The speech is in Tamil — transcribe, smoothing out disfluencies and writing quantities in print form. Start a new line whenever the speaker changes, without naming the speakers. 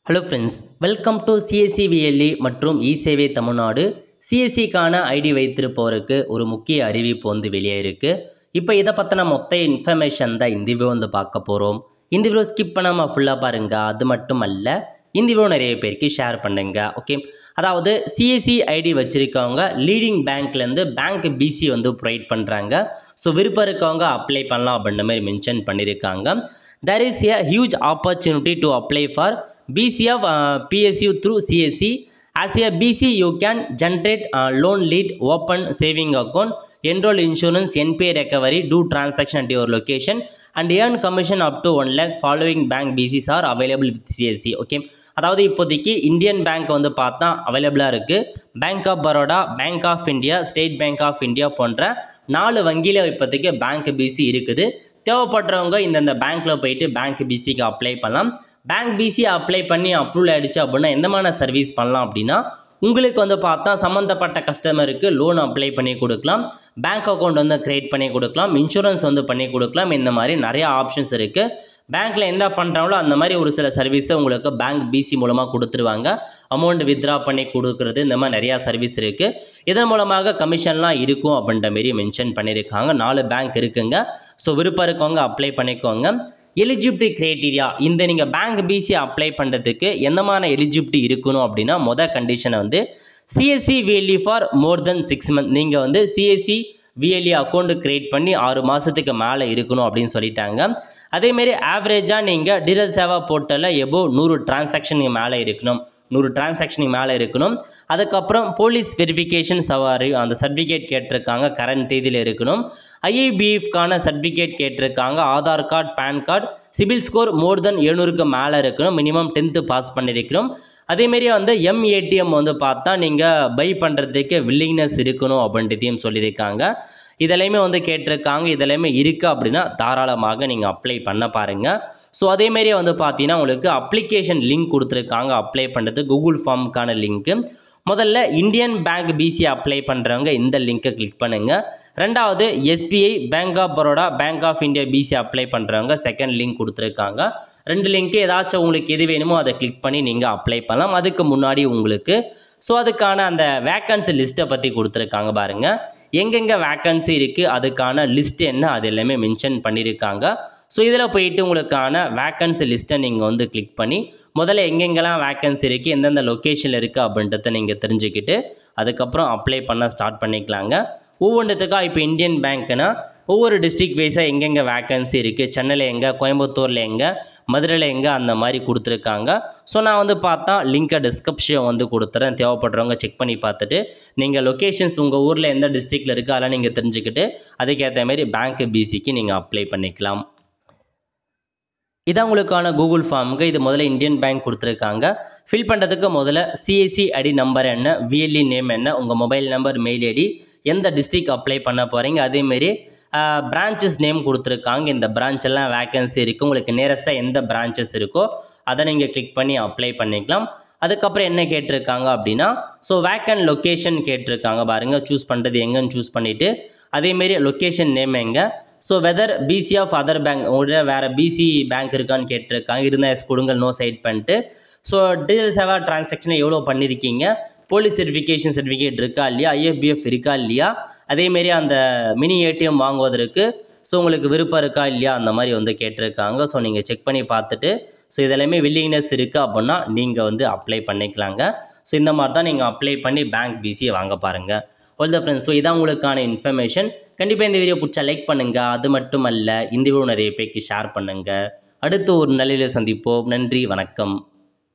Hello friends, welcome to CSC VLE மற்றும் இ-சேவை தமிழ்நாடு. சிஎஸ்சிக்கான ஐடி வைத்திருப்பவருக்கு ஒரு முக்கிய அறிவிப்பு வெளியே இருக்குது. இப்போ இதை பற்றின மொத்த இன்ஃபர்மேஷன் தான் இந்த வீடியோ பார்க்க போகிறோம். இந்த வீடியோ ஸ்கிப் பண்ணாமல் ஃபுல்லாக பாருங்கள். அது மட்டும் அல்ல, இந்த வீடியோ நிறைய பேருக்கு ஷேர் பண்ணுங்க. ஓகே, அதாவது சிஎஸ்சி ஐடி வச்சுருக்கவங்க லீடிங் பேங்க்லேருந்து பேங்க் பிசி ப்ரொவைட் பண்ணுறாங்க. ஸோ விருப்பம் இருக்கவங்க அப்ளை பண்ணலாம் அப்படின்ற மாதிரி மென்ஷன் பண்ணியிருக்காங்க. There is a huge opportunity to apply for BC of PSU through CSC. As a BC, you can generate loan lead, open saving account, enroll insurance, NPA recovery, do transaction at your location, and earn commission up to 1 lakh. Following bank BCs are available with CSC. Okay, அதாவது இப்போதைக்கு இந்தியன் பேங்க் பார்த்தா அவைலபிளாக இருக்குது. Bank of Baroda, bank of India, State Bank of India போன்ற 4 வங்கியில் இப்போதைக்கு பேங்க் பிசி இருக்குது. தேவைப்படுறவங்க இந்த பேங்க்கில் போயிட்டு பேங்க் பிசிக்கு அப்ளை பண்ணலாம். பேங்க் பிசி அப்ளை பண்ணி அப்ரூவல் ஆகிடுச்சு அப்படின்னா எந்த மாதிரி சர்வீஸ் பண்ணலாம் அப்படின்னா, உங்களுக்கு பார்த்தா சம்மந்தப்பட்ட கஸ்டமருக்கு லோன் அப்ளை பண்ணி கொடுக்கலாம், பேங்க் அக்கௌண்ட் க்ரியேட் பண்ணி கொடுக்கலாம், இன்சூரன்ஸ் பண்ணி கொடுக்கலாம். இந்த மாதிரி நிறையா ஆப்ஷன்ஸ் இருக்குது. பேங்க்கில் என்ன பண்ணுறாங்களோ அந்த மாதிரி ஒரு சில சர்வீஸை உங்களுக்கு பேங்க் பிசி மூலமாக கொடுத்துருவாங்க. அமௌண்ட் வித்ட்ரா பண்ணி கொடுக்குறது, இந்த மாதிரி நிறையா சர்வீஸ் இருக்குது. இதன் மூலமாக கமிஷன்லாம் இருக்கும் அப்படின்ற மாரி மென்ஷன் பண்ணியிருக்காங்க. 4 பேங்க் இருக்குங்க. ஸோ விருப்பம் இருக்கவங்க அப்ளை பண்ணிக்கோங்க. எலிஜிபிலிட்டி க்ரைட்டீரியா, நீங்கள் பேங்க் பிசி அப்ளை பண்ணுறதுக்கு எந்த மாதிரி எலிஜிபிலிட்டி இருக்கணும் அப்படின்னா, கண்டிஷனை CSC VLE for more than 6 month. நீங்கள் சிஎஸ்சி விஎல்இ அக்கௌண்ட் க்ரியேட் பண்ணி 6 மாதத்துக்கு மேலே இருக்கணும் அப்படின்னு சொல்லிட்டாங்க. அதேமாரி ஆவரேஜாக நீங்கள் டீலர் சேவா போர்ட்டலில் எபோ 100 டிரான்சாக்ஷனுக்கு மேலே இருக்கணும். 100 டிரான்சாக்ஷனுக்கு மேலே இருக்கணும். அதுக்கப்புறம் போலீஸ் வெரிஃபிகேஷன் சவாரி அந்த சர்டிஃபிகேட் கேட்டிருக்காங்க, கரண்ட் தேதியில் இருக்கணும். ஐஏபிஎஃப்கான சர்டிஃபிகேட் கேட்டிருக்காங்க. Aadhaar card, PAN card, CIBIL score more than 700க்கு மேலே இருக்கணும். மினிமம் 10th பாஸ் பண்ணியிருக்கணும். அதேமாரி எம்ஏடிஎம் பார்த்தா நீங்கள் பை பண்ணுறதுக்கு வில்லிங்னஸ் இருக்கணும் அப்படின்றதையும் சொல்லியிருக்காங்க. இதெல்லாமே கேட்டிருக்காங்க. இதெல்லாமே இருக்குது அப்படின்னா தாராளமாக நீங்கள் அப்ளை பண்ண பாருங்கள். ஸோ அதேமாரி பார்த்தீங்கன்னா உங்களுக்கு அப்ளிகேஷன் லிங்க் கொடுத்துருக்காங்க. அப்ளை பண்ணுறது கூகுள் ஃபார்முக்கான லிங்க்கு. முதல்ல இந்தியன் பேங்க் பிசி அப்ளை பண்ணுறவங்க இந்த லிங்க்கை கிளிக் பண்ணுங்கள். ரெண்டாவது SBI, bank of Baroda, bank of India BC apply பண்ணுறவங்க செகண்ட் லிங்க் கொடுத்துருக்காங்க. 2 லிங்க்கு ஏதாச்சும் உங்களுக்கு எது வேணுமோ அதை கிளிக் பண்ணி நீங்கள் அப்ளை பண்ணலாம். அதுக்கு முன்னாடி உங்களுக்கு அதுக்கான அந்த வேக்கன்சி லிஸ்ட்டை பற்றி கொடுத்துருக்காங்க பாருங்கள். எங்கெங்கே வேக்கன்சி இருக்குது, அதுக்கான லிஸ்ட் என்ன, அது எல்லாமே மென்ஷன் பண்ணியிருக்காங்க. ஸோ இதில் போயிட்டு உங்களுக்கான வேக்கன்சி லிஸ்ட்டை நீங்கள் கிளிக் பண்ணி முதல்ல எங்கெங்கெல்லாம் வேக்கன்சி இருக்குது, எந்தெந்த லொக்கேஷனில் இருக்குது அப்படின்றத நீங்கள் தெரிஞ்சுக்கிட்டு அதுக்கப்புறம் அப்ளை பண்ண ஸ்டார்ட் பண்ணிக்கலாங்க. ஒவ்வொன்றுத்துக்காக இப்போ இந்தியன் பேங்க்னா ஒவ்வொரு டிஸ்ட்ரிக்ட் வைஸாக எங்கெங்கே வேக்கன்சி இருக்குது, சென்னையில் எங்கே, கோயம்புத்தூரில் எங்கே, மதுரையில் எங்கே, அந்த மாதிரி கொடுத்துருக்காங்க. ஸோ நான் பார்த்தா லிங்கை டிஸ்கிரிப்ஷன் கொடுத்துறேன். தேவைப்படுறவங்க செக் பண்ணி பார்த்துட்டு நீங்கள் லொக்கேஷன்ஸ் உங்கள் ஊரில் எந்த டிஸ்ட்ரிக்டில் இருக்குது அதெல்லாம் நீங்கள் தெரிஞ்சுக்கிட்டு அதுக்கேற்ற மாதிரி பேங்க் பிசிக்கு நீங்கள் அப்ளை பண்ணிக்கலாம். இதான் உங்களுக்கான கூகுள் ஃபார்முக்கு. இது முதல்ல இந்தியன் பேங்க் கொடுத்துருக்காங்க. ஃபில் பண்ணுறதுக்கு முதல்ல சிஎஸ்சி ஐடி நம்பர் என்ன, விஎல்இ நேம் என்ன, உங்கள் மொபைல் நம்பர், மெயில் ஐடி, எந்த டிஸ்ட்ரிக்ட் அப்ளை பண்ண போகிறீங்க, அதேமாரி பிரான்ச்சஸ் நேம் கொடுத்துருக்காங்க. இந்த பிரான்ச்செல்லாம் வேக்கன்சி இருக்குது. உங்களுக்கு நியரஸ்ட்டாக எந்த பிரான்ச்சஸ் இருக்கோ அதை நீங்கள் கிளிக் பண்ணி அப்ளை பண்ணிக்கலாம். அதுக்கப்புறம் என்ன கேட்டிருக்காங்க அப்படின்னா, ஸோ வேக்கன்ட் லொக்கேஷன் கேட்டிருக்காங்க பாருங்கள். சூஸ் பண்ணுறது எங்கன்னு சூஸ் பண்ணிவிட்டு அதேமாரி லொக்கேஷன் நேம் எங்கே, so whether BC of other bank, உங்களோட வேறு பிசி பேங்க் இருக்கான்னு கேட்டிருக்காங்க. இருந்தால் எஸ் கொடுங்க, நோ சைட் பண்ணிட்டு. ஸோ டீலர் சேவா டிரான்சாக்ஷனை எவ்வளோ பண்ணியிருக்கீங்க, போலீஸ் வெரிஃபிகேஷன் சர்டிஃபிகேட் இருக்கா இல்லையா, ஐஎஃபிஎஃப் இருக்கா இல்லையா, அதேமாரி அந்த மினி ஏடிஎம் வாங்குவதற்கு ஸோ உங்களுக்கு விருப்பம் இருக்கா இல்லையா, அந்த மாதிரி கேட்டிருக்காங்க. ஸோ நீங்கள் செக் பண்ணி பார்த்துட்டு ஸோ இதெல்லாமே வில்லிங்னஸ் இருக்குது அப்படின்னா நீங்கள் அப்ளை பண்ணிக்கலாங்க. ஸோ இந்த மாதிரி தான் நீங்கள் அப்ளை பண்ணி பேங்க் பிசியை வாங்க பாருங்கள். ஆல் த ஃப்ரெண்ட்ஸ், ஸோ இதான் உங்களுக்கான இன்ஃபர்மேஷன். கண்டிப்பாக இந்த வீடியோ பிடிச்சா லைக் பண்ணுங்கள். அது மட்டும் அல்ல, இந்த வீடியோ நிறைய பேருக்கு ஷேர் பண்ணுங்கள். அடுத்து ஒரு நல்ல சந்திப்போம். நன்றி, வணக்கம்.